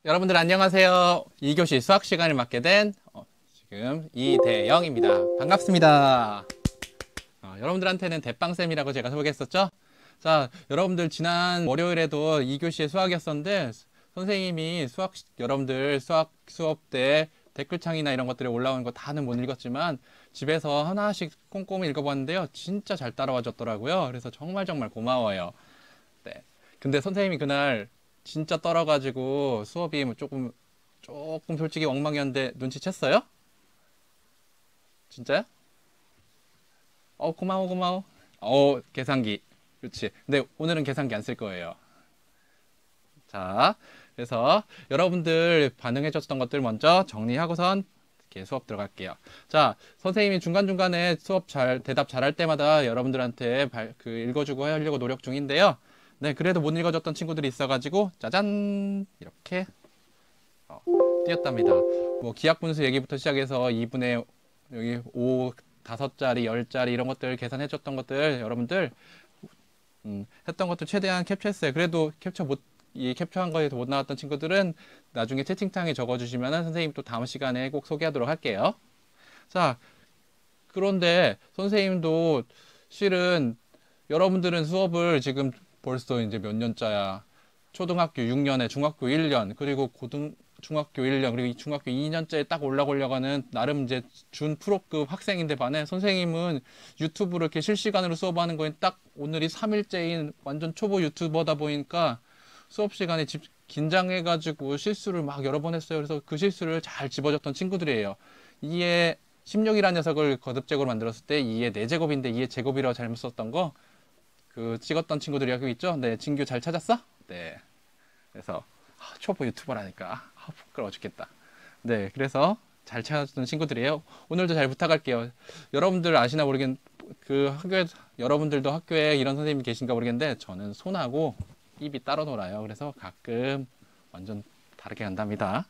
여러분들 안녕하세요. 2교시 수학 시간을 맡게 된 지금 이대영입니다. 반갑습니다. 여러분들한테는 대빵쌤이라고 제가 소개했었죠? 자, 여러분들 지난 월요일에도 2교시의 수학이었었는데 선생님이 여러분들 수업 때 댓글창이나 이런 것들이 올라오는 거 다는 못 읽었지만 집에서 하나씩 꼼꼼히 읽어봤는데요. 진짜 잘 따라와 줬더라고요. 그래서 정말 고마워요. 네. 근데 선생님이 그날 진짜 떨어가지고 수업이 뭐 조금 솔직히 엉망이었는데 눈치챘어요? 진짜요? 고마워. 계산기. 그렇지. 근데 오늘은 계산기 안 쓸 거예요. 자, 그래서 여러분들 반응해줬던 것들 먼저 정리하고선 이렇게 수업 들어갈게요. 자, 선생님이 중간중간에 대답 잘할 때마다 여러분들한테 읽어주고 하려고 노력 중인데요. 네, 그래도 못 읽어줬던 친구들이 있어가지고, 짜잔! 이렇게, 띄었답니다. 뭐, 기하분수 얘기부터 시작해서 2분의, 여기 5, 5자리, 10자리 이런 것들 계산해줬던 것들, 여러분들, 했던 것들 최대한 캡처했어요. 그래도 이 캡처한 거에서 못 나왔던 친구들은 나중에 채팅창에 적어주시면 선생님 또 다음 시간에 꼭 소개하도록 할게요. 자, 그런데 선생님도 실은 여러분들은 수업을 지금 벌써 이제 몇 년짜야. 초등학교 6년에 중학교 1년, 그리고 중학교 1년, 그리고 중학교 2년째에 딱 올라오려고 하는 나름 이제 준 프로급 학생인데 반해 선생님은 유튜브를 이렇게 실시간으로 수업하는 거엔 딱 오늘이 3일째인 완전 초보 유튜버다 보니까 수업 시간에 긴장해가지고 실수를 막 여러 번 했어요. 그래서 그 실수를 잘 집어줬던 친구들이에요. 2의 16이라는 녀석을 거듭제곱으로 만들었을 때 2의 4제곱인데 2의 제곱이라고 잘못 썼던 거 찍었던 친구들이 여기 있죠? 네, 진규 잘 찾았어? 네. 그래서 초보 유튜버라니까 부끄러워 죽겠다. 네, 그래서 잘 찾았던 친구들이에요. 오늘도 잘 부탁할게요. 여러분들 아시나 모르겠는데 여러분들도 학교에 이런 선생님이 계신가 모르겠는데 저는 손하고 입이 따로 놀아요. 그래서 가끔 완전 다르게 간답니다.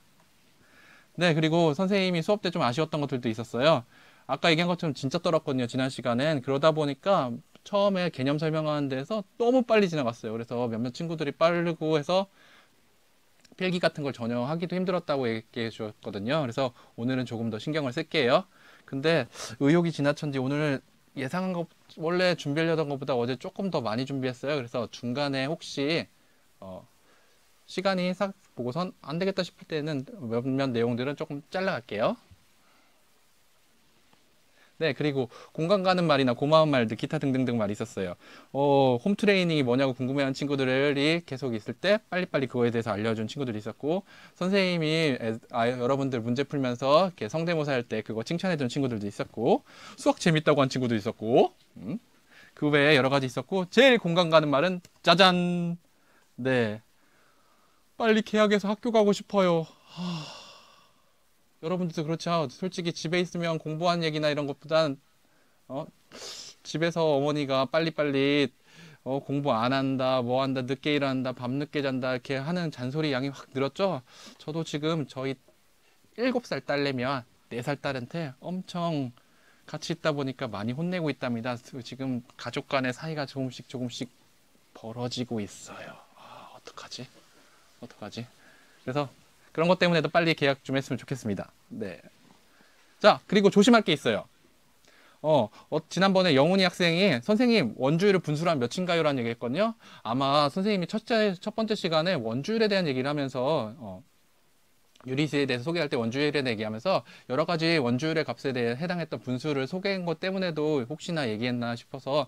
네, 그리고 선생님이 수업 때 좀 아쉬웠던 것들도 있었어요. 아까 얘기한 것처럼 진짜 떨었거든요. 지난 시간엔. 그러다 보니까 처음에 개념 설명하는 데서 너무 빨리 지나갔어요. 그래서 몇몇 친구들이 빠르고 해서 필기 같은 걸 전혀 하기도 힘들었다고 얘기해 주셨거든요. 그래서 오늘은 조금 더 신경을 쓸게요. 근데 의욕이 지나쳤는지 오늘 예상한 것, 원래 준비하려던 것보다 어제 조금 더 많이 준비했어요. 그래서 중간에 혹시 시간이 싹 보고선 안 되겠다 싶을 때는 몇몇 내용들은 조금 잘라갈게요. 네, 그리고 공감 가는 말이나 고마운 말들, 기타 등등등 말이 있었어요. 홈 트레이닝이 뭐냐고 궁금해하는 친구들이 계속 있을 때 빨리빨리 그거에 대해서 알려준 친구들이 있었고, 선생님이 여러분들 문제 풀면서 이렇게 성대모사 할 때 그거 칭찬해준 친구들도 있었고, 수학 재밌다고 한 친구도 있었고, 그 외에 여러 가지 있었고, 제일 공감 가는 말은 짜잔! 네, 빨리 개학해서 학교 가고 싶어요. 여러분들도 그렇죠. 솔직히 집에 있으면 공부한 얘기나 이런 것보단 어, 집에서 어머니가 빨리빨리 공부 안 한다, 뭐 한다, 늦게 일어난다, 밤 늦게 잔다 이렇게 하는 잔소리 양이 확 늘었죠. 저도 지금 저희 7살 딸내미와 4살 딸한테 엄청 같이 있다 보니까 많이 혼내고 있답니다. 지금 가족 간의 사이가 조금씩 벌어지고 있어요. 어떡하지? 어떡하지? 그래서 그런 것 때문에도 빨리 계약 좀 했으면 좋겠습니다. 네. 자, 그리고 조심할 게 있어요. 지난번에 영훈이 학생이 선생님 원주율을 분수로 하면 몇인가요? 라는 얘기 했거든요. 아마 선생님이 첫 번째 시간에 원주율에 대한 얘기를 하면서 유리수에 대해서 소개할 때 원주율에 대해 얘기하면서 여러 가지 원주율의 값에 대해 해당했던 분수를 소개한 것 때문에도 혹시나 얘기했나 싶어서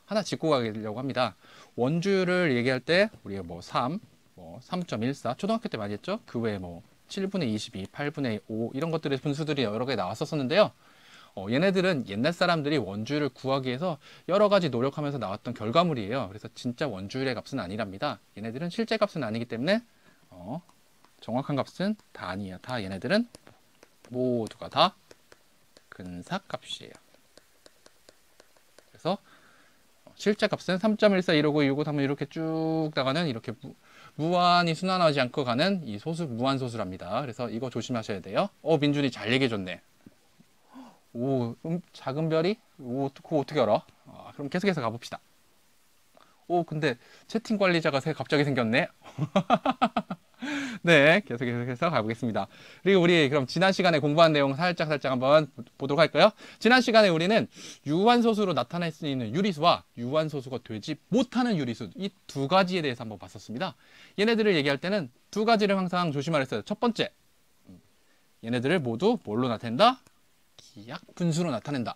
하나 짚고 가려고 합니다. 원주율을 얘기할 때 우리가 뭐 3, 3.14 초등학교 때 많이 했죠. 그 외에 뭐 7분의 22, 8분의 5 이런 것들의 분수들이 여러 개 나왔었는데요. 얘네들은 옛날 사람들이 원주율을 구하기 위해서 여러 가지 노력하면서 나왔던 결과물이에요. 그래서 진짜 원주율의 값은 아니랍니다. 얘네들은 실제 값은 아니기 때문에 정확한 값은 다 아니에요. 다 얘네들은 모두가 다 근사값이에요. 그래서 실제 값은 3.14, 159, 159, 3 이렇게 쭉 나가는 이렇게 무한히 순환하지 않고 가는 이 무한소수랍니다. 그래서 이거 조심하셔야 돼요. 민준이 잘 얘기해줬네. 오, 작은 별이? 그거 어떻게 알아? 그럼 계속해서 가봅시다. 근데 채팅 관리자가 갑자기 생겼네? 네, 계속해서 가보겠습니다. 그리고 우리 그럼 지난 시간에 공부한 내용 살짝 한번 보도록 할까요? 지난 시간에 우리는 유한소수로 나타낼 수 있는 유리수와 유한소수가 되지 못하는 유리수 이 두 가지에 대해서 한번 봤었습니다. 얘네들을 얘기할 때는 두 가지를 항상 조심하라 했어요. 첫 번째, 얘네들을 모두 뭘로 나타낸다? 기약분수로 나타낸다.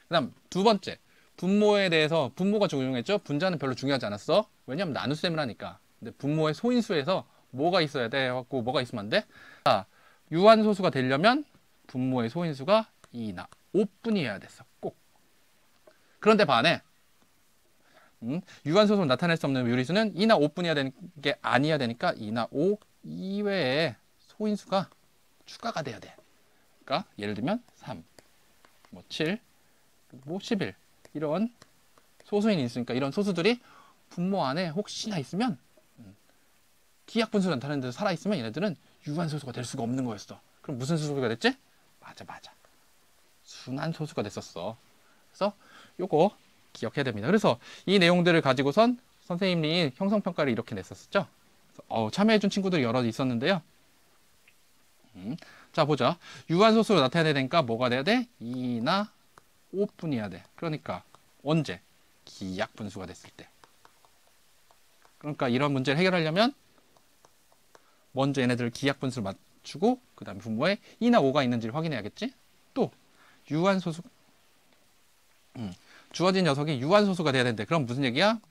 그 다음 두 번째, 분모에 대해서 분모가 중요했죠? 분자는 별로 중요하지 않았어. 왜냐면 나눗셈을 하니까. 근데 분모의 소인수에서 뭐가 있어야 돼? 갖고 뭐가 있으면 안 돼? 자, 유한소수가 되려면 분모의 소인수가 2나 5뿐이어야 됐어. 꼭. 그런데 반해 유한소수로 나타낼 수 없는 유리수는 2나 5뿐이어야 되는 게 아니어야 되니까 2나 5 이외에 소인수가 추가가 돼야 돼. 그러니까 예를 들면 3, 뭐 7, 뭐 11 이런 소수인이 있으니까 이런 소수들이 분모 안에 혹시나 있으면 기약분수를 나타내는 데서 살아있으면 얘네들은 유한소수가 될 수가 없는 거였어. 그럼 무슨 소수가 됐지? 맞아. 순환소수가 됐었어. 그래서 요거 기억해야 됩니다. 그래서 이 내용들을 가지고선 선생님이 형성평가를 이렇게 냈었죠. 참여해준 친구들이 여러 있었는데요. 자, 보자. 유한소수로 나타내야 되니까 뭐가 돼야 돼? 2나 5뿐이어야 돼. 그러니까 언제? 기약분수가 됐을 때. 그러니까 이런 문제를 해결하려면 먼저 얘네들을 기약분수를 맞추고 그 다음에 분모에 2나 5가 있는지를 확인해야겠지. 또 유한소수 주어진 녀석이 유한소수가 돼야 되는데 그럼 무슨 얘기야?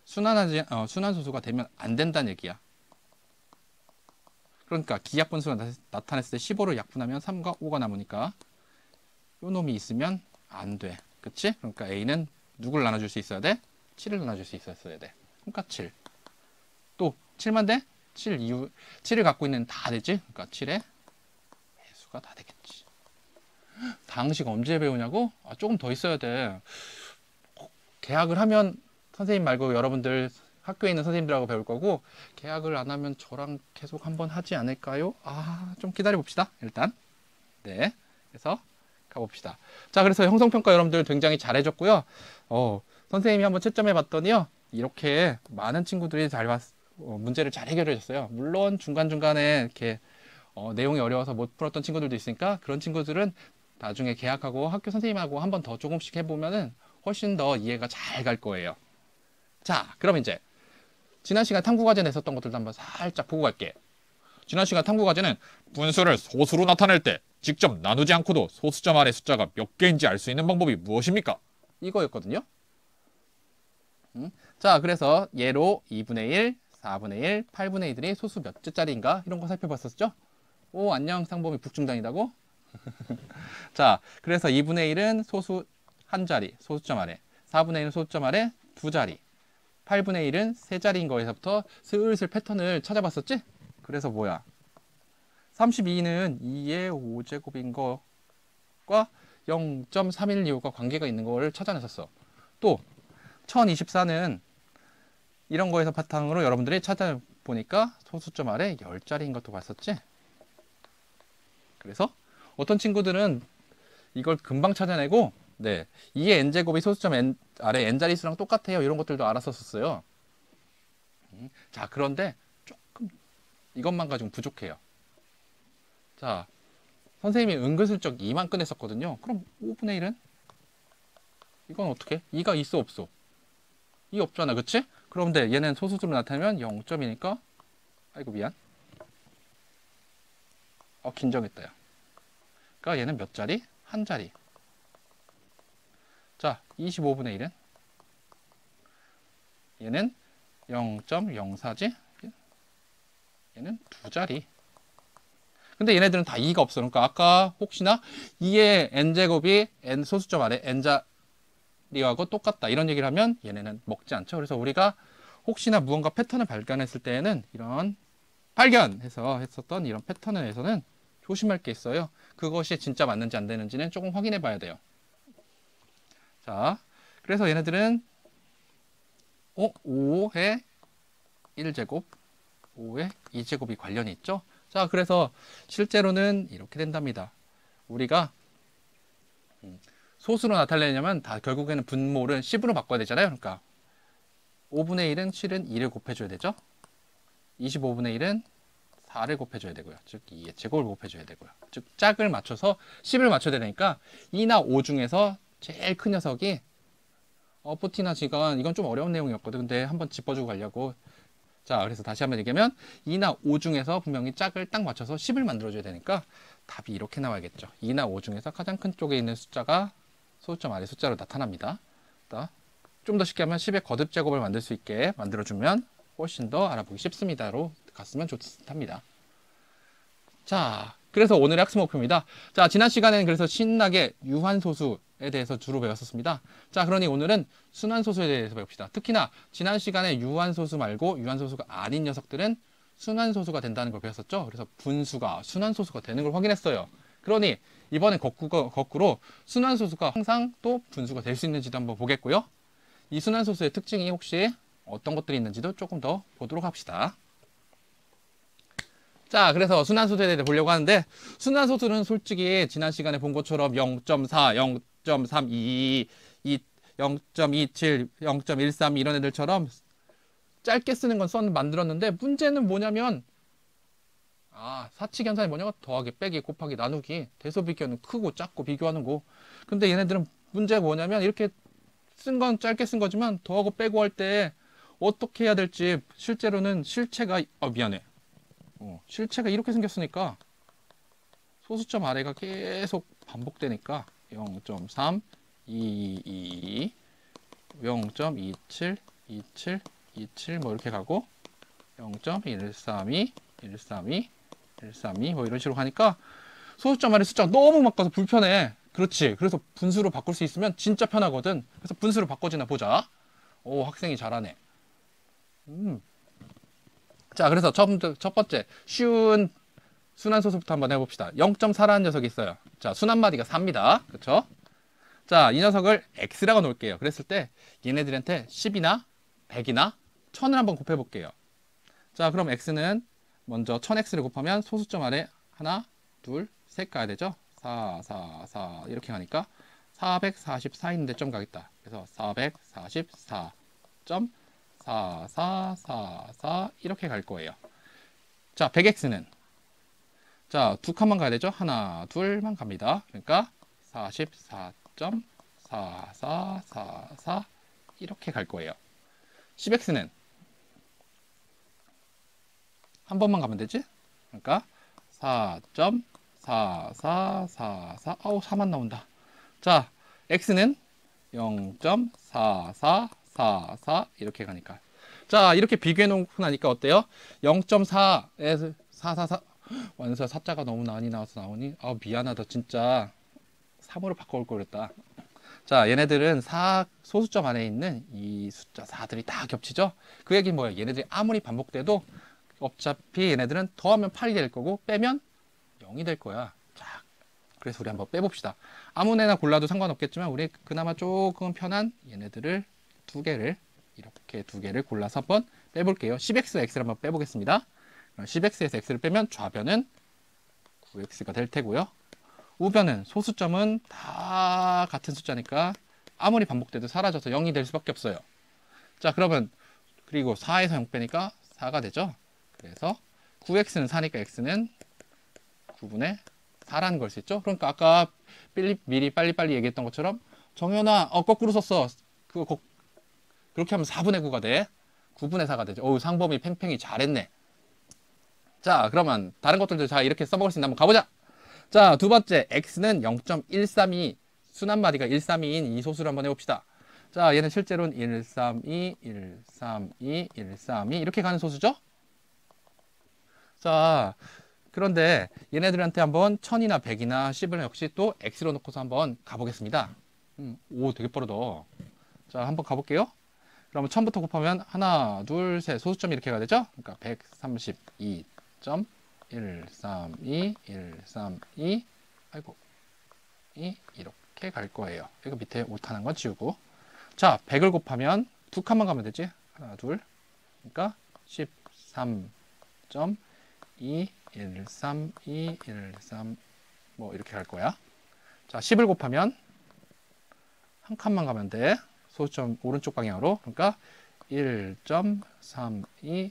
순환소수가 되면 안 된다는 얘기야. 그러니까 기약분수가 나타냈을 때 15를 약분하면 3과 5가 남으니까 요 놈이 있으면 안 돼. 그치? 그러니까 A는 누굴 나눠줄 수 있어야 돼? 7을 나눠줄 수 있어야 돼. 그러니까 7. 또 7만 돼? 7을 갖고 있는 다 되지? 그러니까 7의 배수가 다 되겠지. 다항식 언제 배우냐고? 조금 더 있어야 돼. 계약을 하면 선생님 말고 여러분들 학교에 있는 선생님들하고 배울 거고 계약을 안 하면 저랑 계속 한번 하지 않을까요? 좀 기다려 봅시다. 일단. 네. 그래서 가봅시다. 자, 그래서 형성평가 여러분들 굉장히 잘해줬고요. 선생님이 한번 채점해 봤더니요. 이렇게 많은 친구들이 문제를 잘 해결해 줬어요. 물론 중간중간에 이렇게 내용이 어려워서 못 풀었던 친구들도 있으니까 그런 친구들은 나중에 계약하고 학교 선생님하고 한번 더 조금씩 해보면은 훨씬 더 이해가 잘 갈 거예요. 자, 그럼 이제 지난 시간 탐구과제 냈었던 것들도 한번 살짝 보고 갈게. 지난 시간 탐구과제는 분수를 소수로 나타낼 때 직접 나누지 않고도 소수점 아래 숫자가 몇 개인지 알 수 있는 방법이 무엇입니까? 이거였거든요. 자, 그래서 예로 2분의 1, 4분의 1, 8분의 1들이 소수 몇째 짜리인가 이런 거 살펴봤었죠? 안녕, 상범이 북중단이다고? 자, 그래서 2분의 1은 소수 한 자리, 소수점 아래. 4분의 1은 소수점 아래 두 자리. 8분의 1은 세 자리인 거에서부터 슬슬 패턴을 찾아봤었지? 그래서 뭐야? 32는 2의 5제곱인 거과 0.312가 관계가 있는 거를 찾아냈었어. 또 1024는 이런 거에서 바탕으로 여러분들이 찾아보니까 소수점 아래 10자리인 것도 봤었지? 그래서 어떤 친구들은 이걸 금방 찾아내고 2의 n제곱이 소수점 아래 n자릿수랑 똑같아요. 이런 것들도 알았었어요. 자, 그런데 조금 이것만 가지고 부족해요. 자, 선생님이 은근슬쩍 2만 꺼냈었거든요. 그럼 5분의 1은? 이건 어떻게? 2가 있어 없어? 2 없잖아, 그치? 그런데 얘는 소수점으로 나타내면 0점이니까 아이고 미안. 긴정했다 야. 그러니까 얘는 몇 자리? 한 자리. 자, 25분의 1은? 얘는 0.04지? 얘는 두 자리. 근데 얘네들은 다 2가 없어. 그러니까 아까 혹시나 2의 n제곱이 n 소수점 아래 n자리하고 똑같다. 이런 얘기를 하면 얘네는 먹지 않죠. 그래서 우리가 혹시나 무언가 패턴을 발견했을 때에는 이런 발견해서 했었던 이런 패턴에서는 조심할 게 있어요. 그것이 진짜 맞는지 안 되는지는 조금 확인해 봐야 돼요. 자, 그래서 얘네들은 5의 1제곱, 5의 2제곱이 관련이 있죠. 자, 그래서 실제로는 이렇게 된답니다. 우리가 소수로 나타내려면 다 결국에는 분모를 10으로 바꿔야 되잖아요. 그러니까 5분의 1은 실은 2를 곱해줘야 되죠. 25분의 1은 4를 곱해줘야 되고요. 즉 2의 제곱을 곱해줘야 되고요. 즉 짝을 맞춰서 10을 맞춰야 되니까 2나 5 중에서 제일 큰 녀석이 포티나 지간, 이건 좀 어려운 내용이었거든. 근데 한번 짚어주고 가려고. 자, 그래서 다시 한번 얘기하면 2나 5 중에서 분명히 짝을 딱 맞춰서 10을 만들어줘야 되니까 답이 이렇게 나와야겠죠. 2나 5 중에서 가장 큰 쪽에 있는 숫자가 소수점 아래 숫자로 나타납니다. 좀 더 쉽게 하면 10의 거듭 제곱을 만들 수 있게 만들어주면 훨씬 더 알아보기 쉽습니다로 갔으면 좋답니다. 자, 그래서 오늘의 학습 목표입니다. 자, 지난 시간에는 그래서 신나게 유한소수에 대해서 주로 배웠었습니다. 자, 그러니 오늘은 순환소수에 대해서 배웁시다. 특히나 지난 시간에 유한소수 말고 유한소수가 아닌 녀석들은 순환소수가 된다는 걸 배웠었죠. 그래서 분수가 순환소수가 되는 걸 확인했어요. 그러니 이번엔 거꾸로 순환소수가 항상 또 분수가 될 수 있는지도 한번 보겠고요. 이 순환소수의 특징이 혹시 어떤 것들이 있는지도 조금 더 보도록 합시다. 자, 그래서 순환소수에 대해 보려고 하는데, 순환소수는 솔직히 지난 시간에 본 것처럼 0.4, 0.322, 0.27, 0.132 이런 애들처럼 짧게 쓰는 건 만들었는데, 문제는 뭐냐면 사칙 연산이 뭐냐면 더하기, 빼기, 곱하기, 나누기, 대소비교는 크고 작고 비교하는 거. 근데 얘네들은 문제가 뭐냐면 이렇게 쓴 건 짧게 쓴 거지만 더하고 빼고 할 때 어떻게 해야 될지 실제로는 실체가 실체가 이렇게 생겼으니까 소수점 아래가 계속 반복되니까 0.3, 22, 0.27, 27, 27 뭐 이렇게 가고 0.132, 132, 132 뭐 이런 식으로 가니까 소수점 아래 숫자가 너무 많아서 불편해. 그렇지. 그래서 분수로 바꿀 수 있으면 진짜 편하거든. 그래서 분수로 바꿔지나 보자. 오, 학생이 잘하네. 자, 그래서 첫 번째 쉬운 순환소수부터 한번 해봅시다. 0.4라는 녀석이 있어요. 자, 순환마디가 4입니다. 그쵸? 자, 이 녀석을 x라고 놓을게요. 그랬을 때 얘네들한테 10이나 100이나 1000을 한번 곱해볼게요. 자, 그럼 x는 먼저 1000x를 곱하면 소수점 아래 하나, 둘, 셋 가야 되죠? 4, 4, 4 이렇게 가니까 444인데 점 가겠다. 그래서 444.4444 이렇게 갈 거예요. 자, 100x는 자, 두 칸만 가야 되죠? 하나, 둘만 갑니다. 그러니까 44.4444 이렇게 갈 거예요. 10x는 한 번만 가면 되지? 그러니까 4.4444 아우 4만 나온다. 자, x는 0.4444 이렇게 가니까. 자, 이렇게 비교해 놓고 나니까 어때요? 0.4에서 444 완서 사자가 너무 많이 나와서 나오니 미안하다 진짜 3으로 바꿔올 걸 그랬다. 자, 얘네들은 소수점 안에 있는 이 숫자 4들이 다 겹치죠? 그 얘기는 뭐예요? 얘네들이 아무리 반복돼도 어차피 얘네들은 더하면 8이 될 거고 빼면 0이 될 거야. 자, 그래서 우리 한번 빼봅시다. 아무 데나 골라도 상관없겠지만 우리 그나마 조금 편한 얘네들을 이렇게 두 개를 골라서 한번 빼볼게요. 10x, x를 한번 빼보겠습니다. 10x에서 x를 빼면 좌변은 9x가 될 테고요. 우변은 소수점은 다 같은 숫자니까 아무리 반복돼도 사라져서 0이 될 수밖에 없어요. 자, 그러면 그리고 4에서 0 빼니까 4가 되죠. 그래서 9x는 4니까 x는 9분의 4라는 걸 수 있죠. 그러니까 아까 미리 빨리빨리 얘기했던 것처럼 정현아 거꾸로 썼어. 그렇게 하면 4분의 9가 돼. 9분의 4가 되죠. 어우, 상범이 팽팽히 잘했네. 자, 그러면 다른 것들도 자 이렇게 써먹을 수 있나 한번 가보자. 자, 두 번째 x는 0.132 순환마디가 132인 이 소수를 한번 해봅시다. 자, 얘는 실제로는 132, 132, 132 이렇게 가는 소수죠. 자, 그런데 얘네들한테 한번 1000이나 100이나 10을 역시 또 x로 놓고서 한번 가보겠습니다. 오, 되게 빠르다. 자, 한번 가볼게요. 그러면 1000부터 곱하면 하나, 둘, 셋 소수점이 이렇게 가야 되죠? 그러니까 132.132, 132, 아이고, 이렇게 갈 거예요. 이거 밑에 오타난 건 지우고. 자, 100을 곱하면 두 칸만 가면 되지? 하나, 둘. 그러니까 13.2, 132, 132, 뭐 이렇게 갈 거야. 자, 10을 곱하면 한 칸만 가면 돼. 소수점 오른쪽 방향으로. 그러니까 1.32,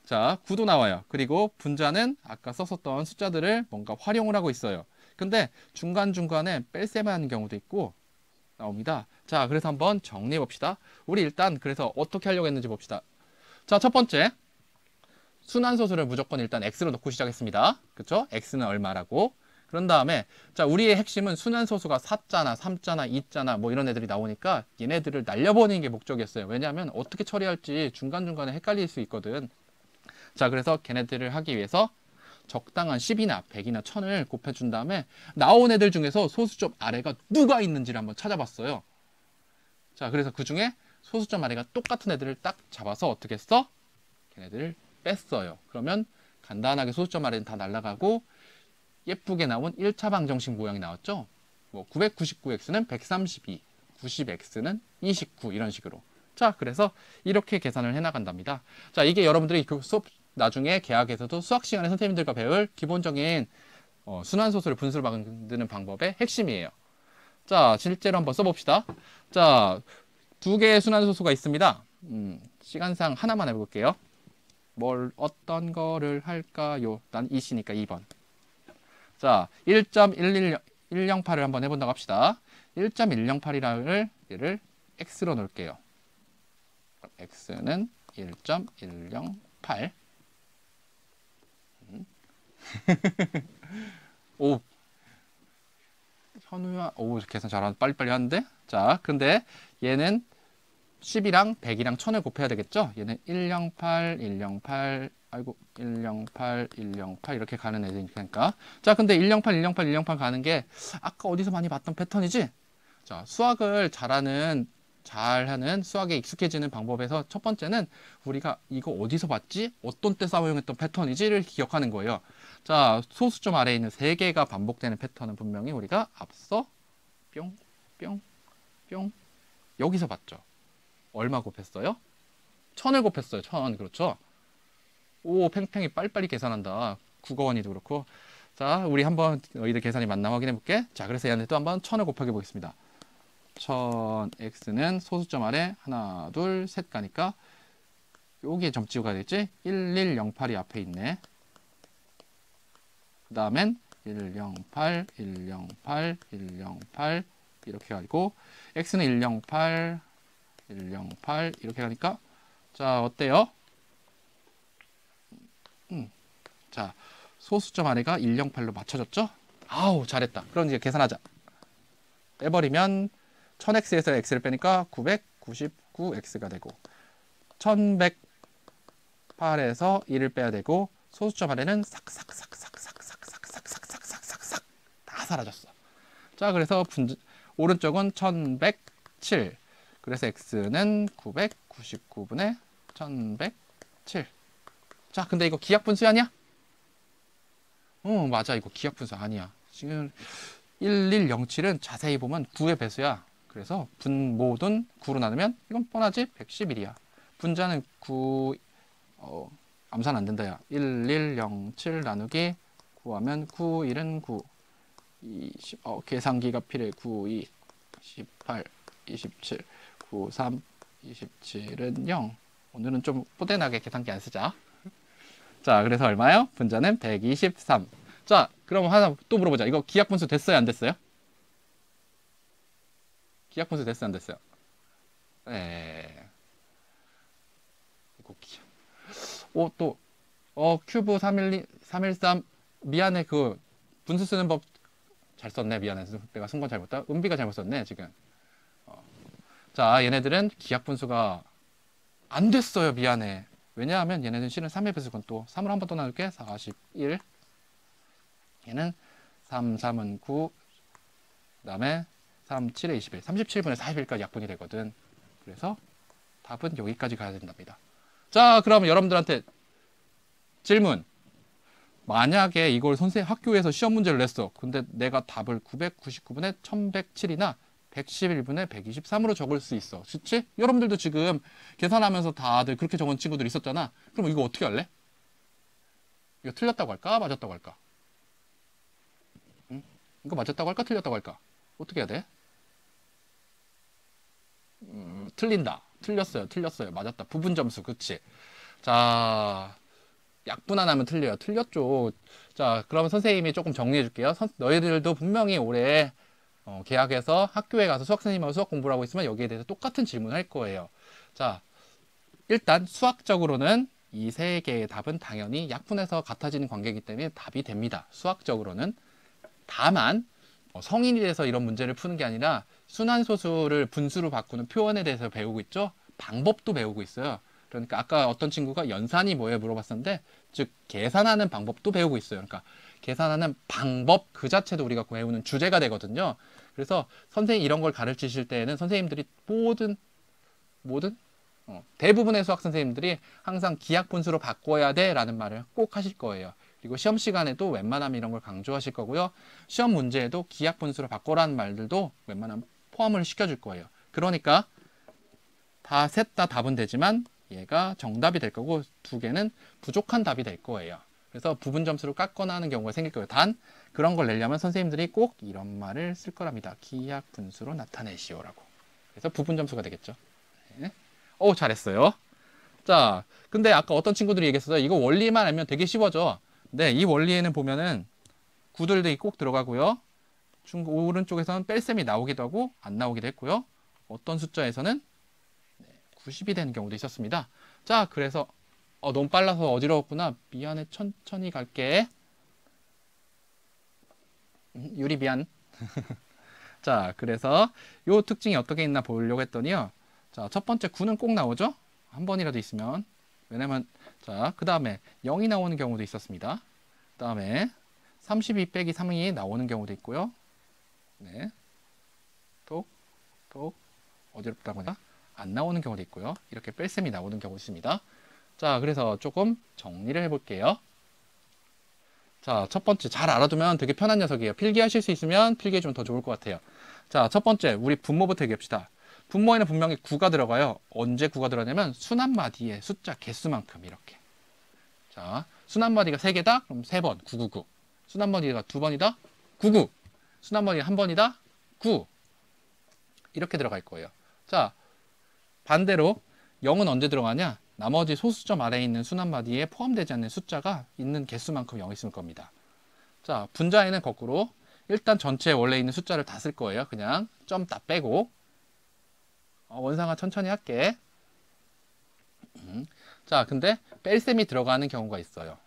자, 9도 나와요. 그리고 분자는 아까 썼었던 숫자들을 뭔가 활용을 하고 있어요. 근데 중간중간에 뺄셈하는 경우도 있고 나옵니다. 자, 그래서 한번 정리해 봅시다. 우리 일단 그래서 어떻게 하려고 했는지 봅시다. 자, 첫 번째. 순환소수를 무조건 일단 x로 놓고 시작했습니다. 그쵸? x는 얼마라고. 그런 다음에 자, 우리의 핵심은 순환소수가 4자나 3자나 2자나 뭐 이런 애들이 나오니까 얘네들을 날려버리는 게 목적이었어요. 왜냐하면 어떻게 처리할지 중간중간에 헷갈릴 수 있거든. 자, 그래서 걔네들을 하기 위해서 적당한 10이나 100이나 1000을 곱해준 다음에 나온 애들 중에서 소수점 아래가 누가 있는지를 한번 찾아봤어요. 자, 그래서 그 중에 소수점 아래가 똑같은 애들을 딱 잡아서 어떻게 했어? 걔네들을 뺐어요. 그러면 간단하게 소수점 아래는 다 날아가고 예쁘게 나온 1차 방정식 모양이 나왔죠? 뭐 999x는 132, 90x는 29 이런 식으로. 자, 그래서 이렇게 계산을 해나간답니다. 자, 이게 여러분들이 그 수업 나중에 개학에서도 수학 시간에 선생님들과 배울 기본적인 순환소수를 분수를 만드는 방법의 핵심이에요. 자, 실제로 한번 써봅시다. 자, 두 개의 순환소수가 있습니다. 시간상 하나만 해볼게요. 어떤 거를 할까요? 난 이시니까 2번. 자, 1.108을 한번 해본다고 합시다. 1.108이라를 얘를 x로 놓을게요. x는 1.108. 오, 현우야, 오, 계산 잘하는, 빨리빨리 하는데? 자, 근데 얘는 10이랑 100이랑 1000을 곱해야 되겠죠? 얘는 108, 108, 아이고, 108, 108 이렇게 가는 애들이니까. 자, 근데 108, 108, 108 가는 게 아까 어디서 많이 봤던 패턴이지? 자, 수학을 잘하는 수학에 익숙해지는 방법에서 첫 번째는 우리가 이거 어디서 봤지? 어떤 때 사용했던 패턴이지를 기억하는 거예요. 자, 소수점 아래에 있는 3개가 반복되는 패턴은 분명히 우리가 앞서 뿅, 뿅, 뿅 여기서 봤죠. 얼마 곱했어요? 1000을 곱했어요. 1000. 그렇죠? 오, 팽팽히 빨리빨리 계산한다. 국어원이도 그렇고. 자, 우리 한번 너희들 계산이 맞나 확인해 볼게. 자, 그래서 얘한테 또 한번 1000을 곱하게 보겠습니다. 1000x는 소수점 아래 하나, 둘, 셋 가니까 여기에 점 찍고 가야겠지? 1108이 앞에 있네. 그 다음엔 108, 108, 108 이렇게 가지고 x는 108, 108 이렇게 가니까 자, 어때요? 자, 소수점 아래가 108로 맞춰졌죠? 아우, 잘했다. 그럼 이제 계산하자. 빼버리면 1000x에서 x를 빼니까 999x가 되고 1108에서 1을 빼야 되고 소수점 아래는 싹싹싹싹싹싹싹싹싹싹싹싹 다 사라졌어. 자, 그래서 오른쪽은 1107. 그래서 x는 999분의 1107. 자, 근데 이거 기하분수 아니야? 맞아. 이거 기하분수 아니야. 지금 1107은 자세히 보면 9의 배수야. 그래서 분모든 9로 나누면 이건 뻔하지? 111이야. 분자는 9, 암산 안 된다, 야. 1107 나누기 9하면 9, 1은 9, 20, 계산기가 필요해. 9, 2, 18, 27, 9, 3, 27은 0. 오늘은 좀 뽀대나게 계산기 안 쓰자. 자, 그래서 얼마요? 분자는 123. 자, 그럼 하나 또 물어보자. 이거 기하분수 됐어요? 안 됐어요? 기하분수 됐어요? 안 됐어요? 네. 이거 또, 큐브 313. 미안해. 그, 분수 쓰는 법 잘 썼네. 미안해. 내가 순간 잘못다. 은비가 잘못 썼네, 지금. 자, 얘네들은 기하분수가 안 됐어요. 미안해. 왜냐하면 얘네는 실은 3의 배수건 또 3으로 한 번 더 나눌게. 41. 얘는 3, 3은 9. 그 다음에 3, 7에 21. 37분의 41까지 약분이 되거든. 그래서 답은 여기까지 가야 된답니다. 자, 그럼 여러분들한테 질문. 만약에 이걸 학교에서 시험 문제를 냈어. 근데 내가 답을 999분의 1107이나 111분의 123으로 적을 수 있어. 그치? 여러분들도 지금 계산하면서 다들 그렇게 적은 친구들 있었잖아. 그럼 이거 어떻게 할래? 이거 틀렸다고 할까? 맞았다고 할까? 응? 이거 맞았다고 할까? 틀렸다고 할까? 어떻게 해야 돼? 틀린다. 틀렸어요. 맞았다. 부분 점수. 그치? 자, 약분하면 틀려요. 틀렸죠. 자, 그러면 선생님이 조금 정리해 줄게요. 너희들도 분명히 올해 계약해서 학교에 가서 수학 선생님하고 수학 공부를 하고 있으면 여기에 대해서 똑같은 질문을 할 거예요. 자, 일단 수학적으로는 이 세 개의 답은 당연히 약분해서 같아지는 관계이기 때문에 답이 됩니다. 수학적으로는. 다만 성인이 돼서 이런 문제를 푸는 게 아니라 순환소수를 분수로 바꾸는 표현에 대해서 배우고 있죠. 방법도 배우고 있어요. 그러니까 아까 어떤 친구가 연산이 뭐예요 물어봤었는데, 즉 계산하는 방법도 배우고 있어요. 그러니까 계산하는 방법 그 자체도 우리가 배우는 주제가 되거든요. 그래서 선생님이 이런 걸 가르치실 때에는 선생님들이 모든 대부분의 수학 선생님들이 항상 기하 분수로 바꿔야 돼 라는 말을 꼭 하실 거예요. 그리고 시험 시간에도 웬만하면 이런 걸 강조하실 거고요. 시험 문제에도 기하 분수로 바꿔라는 말들도 웬만하면 포함을 시켜줄 거예요. 그러니까 다 셋 다 답은 되지만 얘가 정답이 될 거고 두 개는 부족한 답이 될 거예요. 그래서 부분 점수를 깎거나 하는 경우가 생길 거예요. 단 그런 걸 내려면 선생님들이 꼭 이런 말을 쓸 거랍니다. 기하 분수로 나타내시오라고. 그래서 부분 점수가 되겠죠. 네. 오, 잘했어요. 자, 근데 아까 어떤 친구들이 얘기했어요. 이거 원리만 알면 되게 쉬워져. 네, 이 원리에는 보면은 구들이 꼭 들어가고요. 오른쪽에서는 뺄셈이 나오기도 하고 안 나오기도 했고요. 어떤 숫자에서는 90이 되는 경우도 있었습니다. 자, 그래서 너무 빨라서 어지러웠구나. 미안해, 천천히 갈게. 유리 미안. 자, 그래서 요 특징이 어떻게 있나 보려고 했더니요. 자, 첫 번째 9는 꼭 나오죠? 한 번이라도 있으면. 왜냐면 자, 그 다음에 0이 나오는 경우도 있었습니다. 그 다음에 32 빼기 3이 나오는 경우도 있고요. 네. 톡, 톡, 어지럽다 보니까 안 나오는 경우도 있고요. 이렇게 뺄셈이 나오는 경우도 있습니다. 자, 그래서 조금 정리를 해볼게요. 자, 첫 번째 잘 알아두면 되게 편한 녀석이에요. 필기하실 수 있으면 필기해주면 더 좋을 것 같아요. 자, 첫 번째 우리 분모부터 얘기합시다. 분모에는 분명히 9가 들어가요. 언제 9가 들어가냐면 순환마디의 숫자 개수만큼 이렇게. 자, 순환마디가 3개다? 그럼 3번 999. 순환마디가 2번이다? 99. 순환마디가 1번이다? 9. 이렇게 들어갈 거예요. 자, 반대로 0은 언제 들어가냐? 나머지 소수점 아래에 있는 순환마디에 포함되지 않는 숫자가 있는 개수만큼 0이 있을 겁니다. 자, 분자에는 거꾸로 일단 전체에 원래 있는 숫자를 다 쓸 거예요. 그냥 점 다 빼고. 원상아 천천히 할게. 자, 근데 뺄셈이 들어가는 경우가 있어요.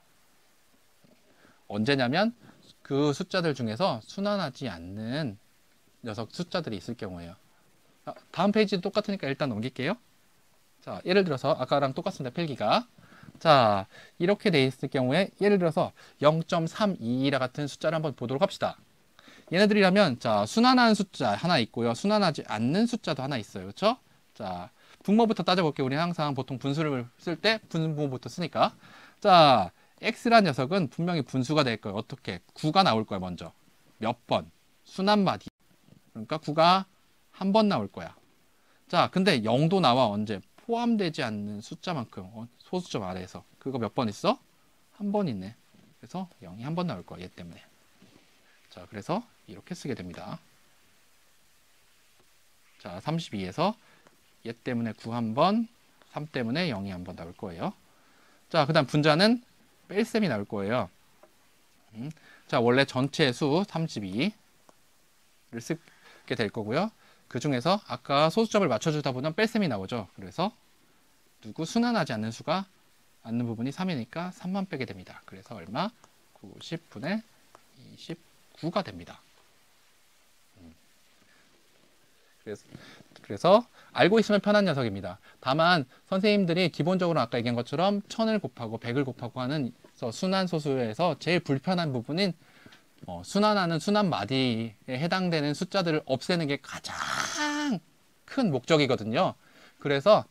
언제냐면 그 숫자들 중에서 순환하지 않는 녀석 숫자들이 있을 경우에요. 다음 페이지도 똑같으니까 일단 넘길게요. 자, 예를 들어서 아까랑 똑같습니다. 필기가. 자, 이렇게 돼 있을 경우에 예를 들어서 0.322라 같은 숫자를 한번 보도록 합시다. 얘네들이라면 자, 순환하는 숫자 하나 있고요. 순환하지 않는 숫자도 하나 있어요. 그렇죠? 자, 분모부터 따져볼게요. 우리 항상 보통 분수를 쓸 때 분모부터 쓰니까. 자, x라는 녀석은 분명히 분수가 될 거예요. 어떻게? 9가 나올 거야, 먼저. 몇 번? 순환마디. 그러니까 9가 한 번 나올 거야. 자, 근데 0도 나와. 언제? 포함되지 않는 숫자만큼 소수점 아래에서. 그거 몇 번 있어? 한 번 있네. 그래서 0이 한 번 나올 거야, 얘 때문에. 자, 그래서 이렇게 쓰게 됩니다. 자, 32에서 얘 때문에 9 한 번, 3 때문에 0이 한 번 나올 거예요. 자, 그 다음 분자는 뺄셈이 나올 거예요. 자, 원래 전체 수 32를 쓰게 될 거고요. 그 중에서 아까 소수점을 맞춰주다 보면 뺄셈이 나오죠. 그래서 순환하지 않는 수가 않는 부분이 3이니까 3만 빼게 됩니다. 그래서 얼마? 90분의 29가 됩니다. 그래서 알고 있으면 편한 녀석입니다. 다만 선생님들이 기본적으로 아까 얘기한 것처럼 1000을 곱하고 100을 곱하고 하는 순환소수에서 제일 불편한 부분인 순환하는 순환마디에 해당되는 숫자들을 없애는 게 가장 큰 목적이거든요. 그래서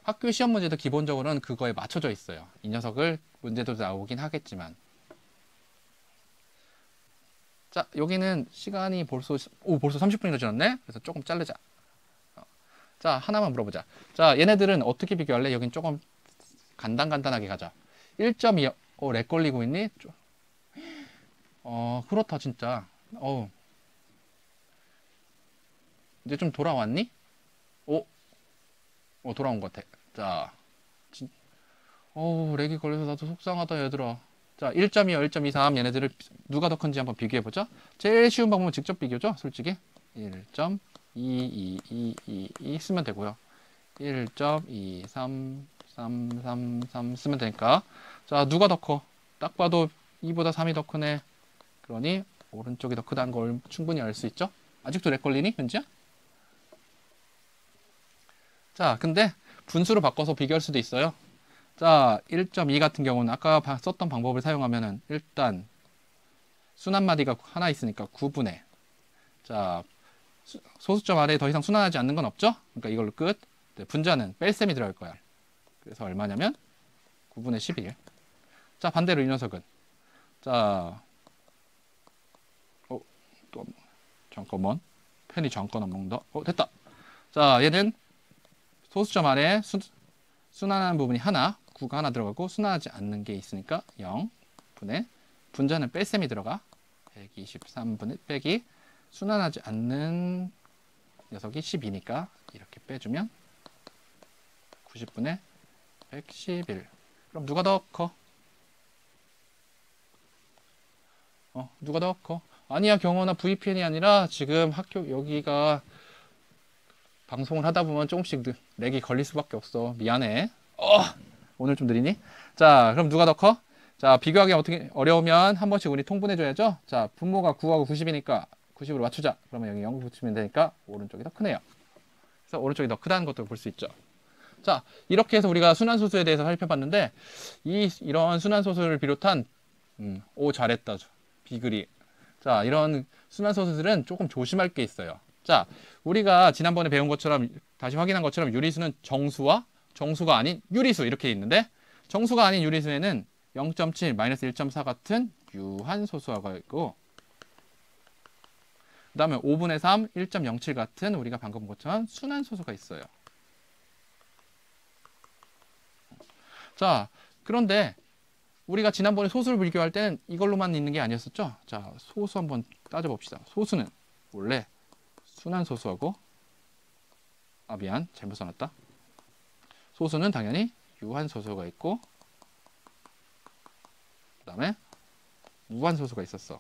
학교 시험 문제도 기본적으로는 그거에 맞춰져 있어요. 이 녀석을 문제도 나오긴 하겠지만. 자, 여기는 시간이 벌써 30분이나 지났네? 그래서 조금 자르자. 자, 하나만 물어보자. 자, 얘네들은 어떻게 비교할래? 여긴 조금 간단하게 가자. 1.2, 렉 걸리고 있니? 그렇다, 진짜. 이제 좀 돌아왔니? 돌아온 것 같아. 자, 어우, 렉이 걸려서 나도 속상하다, 얘들아. 자, 1.2, 1.23 얘네들을 누가 더 큰지 한번 비교해보자. 제일 쉬운 방법은 직접 비교죠, 솔직히. 1.2222 쓰면 되고요. 1.23333 쓰면 되니까. 자, 누가 더 커? 딱 봐도 2보다 3이 더 크네. 그러니 오른쪽이 더 크다는 걸 충분히 알 수 있죠? 아직도 렉 걸리니, 현지야? 자, 근데 분수로 바꿔서 비교할 수도 있어요. 자, 1.2 같은 경우는 아까 썼던 방법을 사용하면은 일단 순한마디가 하나 있으니까 9분의, 자, 소수점 아래에 더 이상 순환하지 않는 건 없죠? 그러니까 이걸로 끝. 네, 분자는 뺄셈이 들어갈 거야. 그래서 얼마냐면 9분의 11. 자, 반대로 이 녀석은, 자, 또 잠깐만, 펜이 잠깐 안 먹는다. 됐다. 자, 얘는 소수점 아래에 순환하는 부분이 하나, 9가 하나 들어가고 순환하지 않는 게 있으니까 0분의, 분자는 뺄셈이 들어가 123분의 빼기 순환하지 않는 녀석이 12니까 이렇게 빼주면 90분의 111. 그럼 누가 더 커? 누가 더 커? 아니야, 경원아, VPN이 아니라 지금 학교 여기가 방송을 하다 보면 조금씩 렉이 걸릴 수밖에 없어. 미안해. 오늘 좀 느리니? 자, 그럼 누가 더 커? 자, 비교하기 어떻게 어려우면 한 번씩 우리 통분해줘야죠. 자, 분모가 9하고 90이니까 90으로 맞추자. 그러면 여기 0 붙이면 되니까 오른쪽이 더 크네요. 그래서 오른쪽이 더 크다는 것도 볼 수 있죠. 자, 이렇게 해서 우리가 순환소수에 대해서 살펴봤는데 이런 순환소수를 비롯한 오, 잘했다. 비글이. 자, 이런 순환소수들은 조금 조심할 게 있어요. 자, 우리가 지난번에 배운 것처럼 다시 확인한 것처럼 유리수는 정수와 정수가 아닌 유리수 이렇게 있는데 정수가 아닌 유리수에는 0.7, 마이너스 1.4 같은 유한소수가 있고 그 다음에 5분의 3, 1.07 같은 우리가 방금 본 것처럼 순환소수가 있어요. 자, 그런데 우리가 지난번에 소수를 비교할 때는 이걸로만 있는 게 아니었었죠? 자, 소수 한번 따져봅시다. 소수는 원래 순환소수하고 미안, 잘못 써놨다. 소수는 당연히 유한소수가 있고 그 다음에 무한소수가 있었어.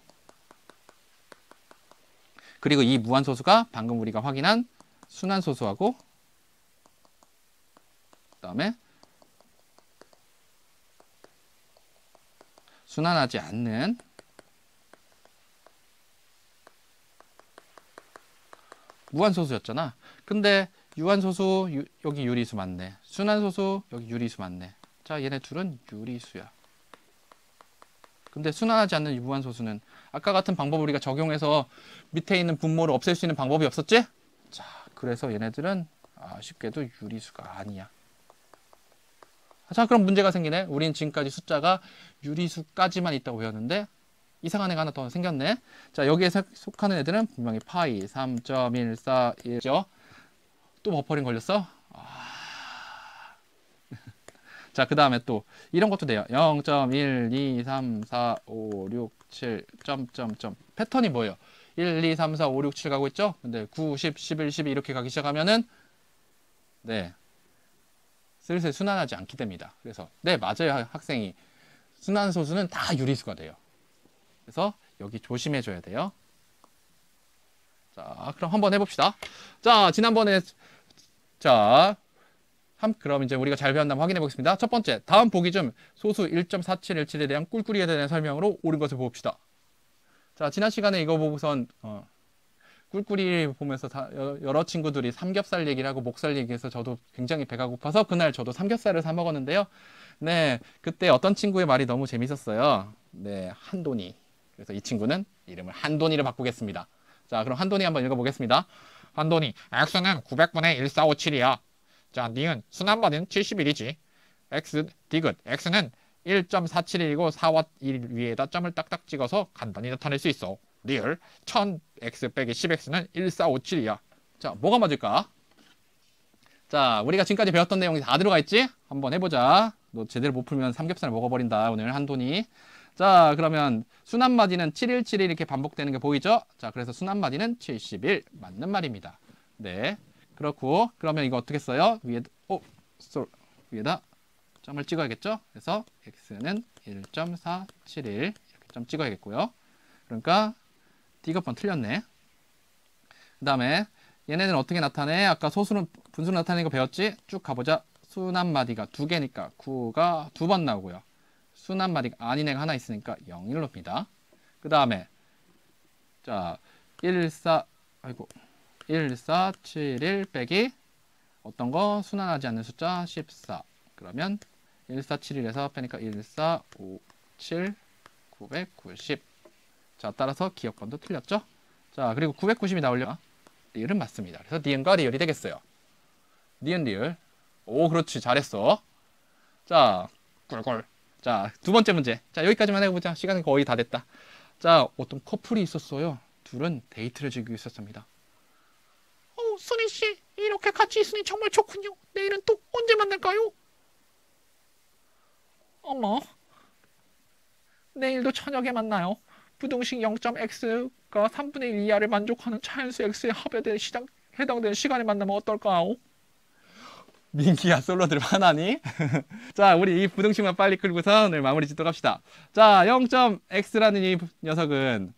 그리고 이 무한소수가 방금 우리가 확인한 순환소수하고 그 다음에 순환하지 않는 무한소수였잖아. 근데 유한소수 여기 유리수 맞네. 순환소수 여기 유리수 맞네. 자, 얘네 둘은 유리수야. 근데 순환하지 않는 무한소수는 아까 같은 방법을 우리가 적용해서 밑에 있는 분모를 없앨 수 있는 방법이 없었지? 자, 그래서 얘네들은 아쉽게도 유리수가 아니야. 자, 그럼 문제가 생기네. 우린 지금까지 숫자가 유리수까지만 있다고 배웠는데 이상한 애가 하나 더 생겼네. 자, 여기에 속하는 애들은 분명히 파이 3.141죠. 또 버퍼링 걸렸어? 자, 그 다음에 또 이런 것도 돼요. 0.1, 2, 3, 4, 5, 6, 7, 점점점. 패턴이 뭐예요? 1, 2, 3, 4, 5, 6, 7 가고 있죠? 근데 9, 10, 11, 12 이렇게 가기 시작하면은 네, 슬슬 순환하지 않게 됩니다. 그래서 네, 맞아요, 학생이. 순환소수는 다 유리수가 돼요. 그래서 여기 조심해줘야 돼요. 자, 그럼 한번 해봅시다. 자, 지난번에 그럼 이제 우리가 잘 배웠나 한번 확인해 보겠습니다. 첫 번째, 다음 보기 중 소수 1.4717에 대한 꿀꿀이에 대한 설명으로 옳은 것을 봅시다. 자, 지난 시간에 이거 보고선 꿀꿀이 보면서 여러 친구들이 삼겹살 얘기를 하고 목살 얘기해서 저도 굉장히 배가 고파서 그날 저도 삼겹살을 사 먹었는데요. 네, 그때 어떤 친구의 말이 너무 재밌었어요. 네, 한돈이. 그래서 이 친구는 이름을 한돈이로 바꾸겠습니다. 자, 그럼 한돈이 한번 읽어보겠습니다. 한돈이, x는 900분의 1457이야. 자, 니은, 순한번은 71이지. x, 디귿, x는 1.471이고 4와 1 위에다 점을 딱딱 찍어서 간단히 나타낼 수 있어. 리얼, 1000x 빼기 10x는 1457이야. 자, 뭐가 맞을까? 자, 우리가 지금까지 배웠던 내용이 다 들어가 있지? 한번 해보자. 너 제대로 못 풀면 삼겹살 먹어버린다, 오늘 한돈이. 자, 그러면 순한마디는 7171 이렇게 반복되는 게 보이죠? 자, 그래서 순한마디는 71 맞는 말입니다. 네, 그렇고 그러면 이거 어떻게 써요? 위에다 점을 찍어야겠죠? 그래서 x는 1.471 이렇게 점 찍어야겠고요. 그러니까 D가 번 틀렸네. 그 다음에 얘네는 어떻게 나타내? 아까 소수는 분수로 나타내는 거 배웠지? 쭉 가보자. 순한마디가 두 개니까 9가 두 번 나오고요. 순한마디가 아닌 애가 하나 있으니까 0, 1로입니다. 그 다음에 자 1471 빼기 어떤 거? 순환하지 않는 숫자 14. 그러면 1471에서 빼니까 1457 990. 자, 따라서 기억번도 틀렸죠? 자, 그리고 990이 나오려면 리을은 맞습니다. 그래서 니은과 리을이 되겠어요. 니은 리을. 오, 그렇지. 잘했어. 자, 꿀꿀. 자, 두 번째 문제. 자, 여기까지만 해보자. 시간이 거의 다 됐다. 자, 어떤 커플이 있었어요. 둘은 데이트를 즐기고 있었습니다. 순이씨, 이렇게 같이 있으니 정말 좋군요. 내일은 또 언제 만날까요? 어머, 내일도 저녁에 만나요. 부등식 0.x가 3분의 1 이하를 만족하는 자연수 x의 합에 해당되는 시간에 만나면 어떨까요? 민기야, 솔로들 화나니? 자, 우리 이 부등식만 빨리 끌고서 오늘 마무리 짓도록 합시다. 자, 0.x라는 이 녀석은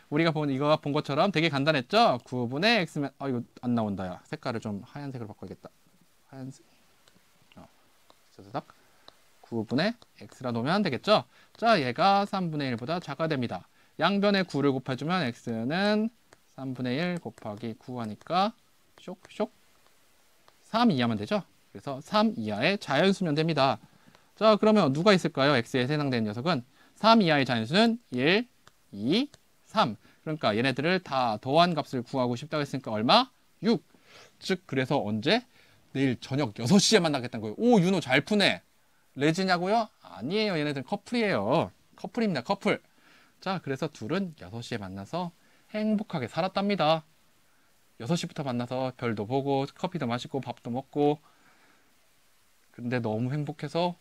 우리가 이거 본 것처럼 되게 간단했죠? 9분의 x면 이거 안 나온다. 야. 색깔을 좀 하얀색으로 바꿔야겠다. 하얀색. 9분의 x라 놓으면 되겠죠? 자, 얘가 3분의 1보다 작아야 됩니다. 양변에 9를 곱해주면 x는 3분의 1 곱하기 9 하니까 쇽쇽 3 이하면 되죠? 그래서 3 이하의 자연수면 됩니다. 자, 그러면 누가 있을까요? x에 해당되는 녀석은 3 이하의 자연수는 1, 2, 3. 그러니까 얘네들을 다 더한 값을 구하고 싶다고 했으니까 얼마? 6. 즉 그래서 언제? 내일 저녁 6시에 만나겠다는 거예요. 오, 윤호 잘 푸네. 레즈냐고요? 아니에요. 얘네들은 커플이에요. 커플입니다. 커플. 자, 그래서 둘은 6시에 만나서 행복하게 살았답니다. 6시부터 만나서 별도 보고 커피도 마시고 밥도 먹고 근데 너무 행복해서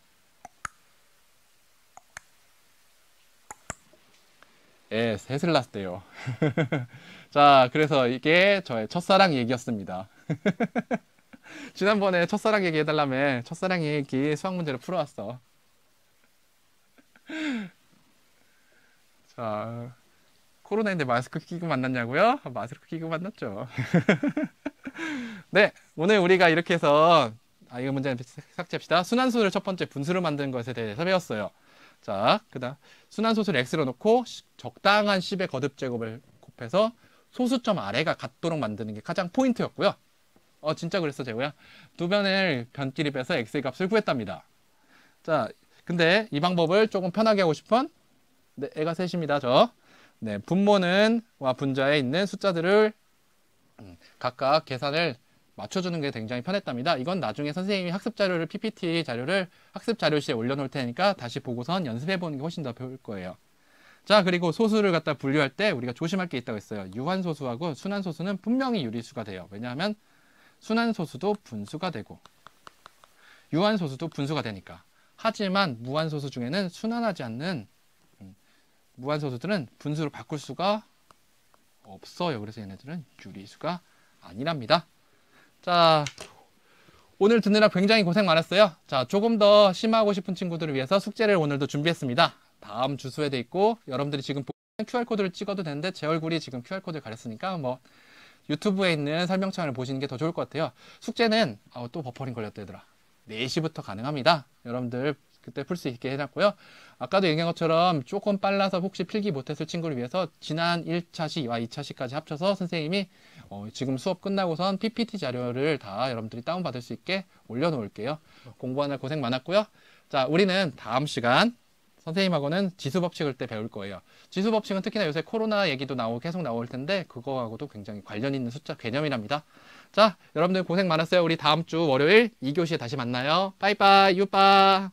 셋을 낳았대요. 자, 그래서 이게 저의 첫사랑 얘기였습니다. 지난번에 첫사랑 얘기 해달라며 첫사랑 얘기 수학 문제로 풀어왔어. 자, 코로나인데 마스크 끼고 만났냐고요? 마스크 끼고 만났죠. 네, 오늘 우리가 이렇게 해서 이거 문제는 삭제합시다. 순환소수를 첫 번째 분수로 만드는 것에 대해서 배웠어요. 자, 그 다음 순환소수를 x로 놓고 적당한 10의 거듭제곱을 곱해서 소수점 아래가 같도록 만드는 게 가장 포인트였고요. 진짜 그랬어, 재호야. 두 변을 변끼리 빼서 x의 값을 구했답니다. 자, 근데 이 방법을 조금 편하게 하고 싶은 네, 애가 셋입니다, 저. 네, 분모는와 분자에 있는 숫자들을 각각 계산을 맞춰주는 게 굉장히 편했답니다. 이건 나중에 선생님이 학습 자료를 PPT 자료를 학습 자료실에 올려놓을 테니까 다시 보고선 연습해보는 게 훨씬 더 배울 거예요. 자, 그리고 소수를 갖다 분류할 때 우리가 조심할 게 있다고 했어요. 유한소수하고 순환소수는 분명히 유리수가 돼요. 왜냐하면 순환소수도 분수가 되고 유한소수도 분수가 되니까. 하지만 무한소수 중에는 순환하지 않는 무한소수들은 분수로 바꿀 수가 없어요. 그래서 얘네들은 유리수가 아니랍니다. 자, 오늘 듣느라 굉장히 고생 많았어요. 자, 조금 더 심화하고 싶은 친구들을 위해서 숙제를 오늘도 준비했습니다. 다음 주소에 돼 있고 여러분들이 지금 QR코드를 찍어도 되는데 제 얼굴이 지금 QR코드를 가렸으니까 뭐 유튜브에 있는 설명창을 보시는 게 더 좋을 것 같아요. 숙제는 또 버퍼링 걸렸다 얘들아. 4시부터 가능합니다. 여러분들 그때 풀 수 있게 해놨고요. 아까도 얘기한 것처럼 조금 빨라서 혹시 필기 못했을 친구를 위해서 지난 1차시와 2차시까지 합쳐서 선생님이 지금 수업 끝나고선 PPT 자료를 다 여러분들이 다운받을 수 있게 올려놓을게요. 공부하느라 고생 많았고요. 자, 우리는 다음 시간 선생님하고는 지수법칙을 때 배울 거예요. 지수법칙은 특히나 요새 코로나 얘기도 나오고 계속 나올 텐데 그거하고도 굉장히 관련 있는 숫자 개념이랍니다. 자, 여러분들 고생 많았어요. 우리 다음 주 월요일 2교시에 다시 만나요. 빠이빠이, 유빠.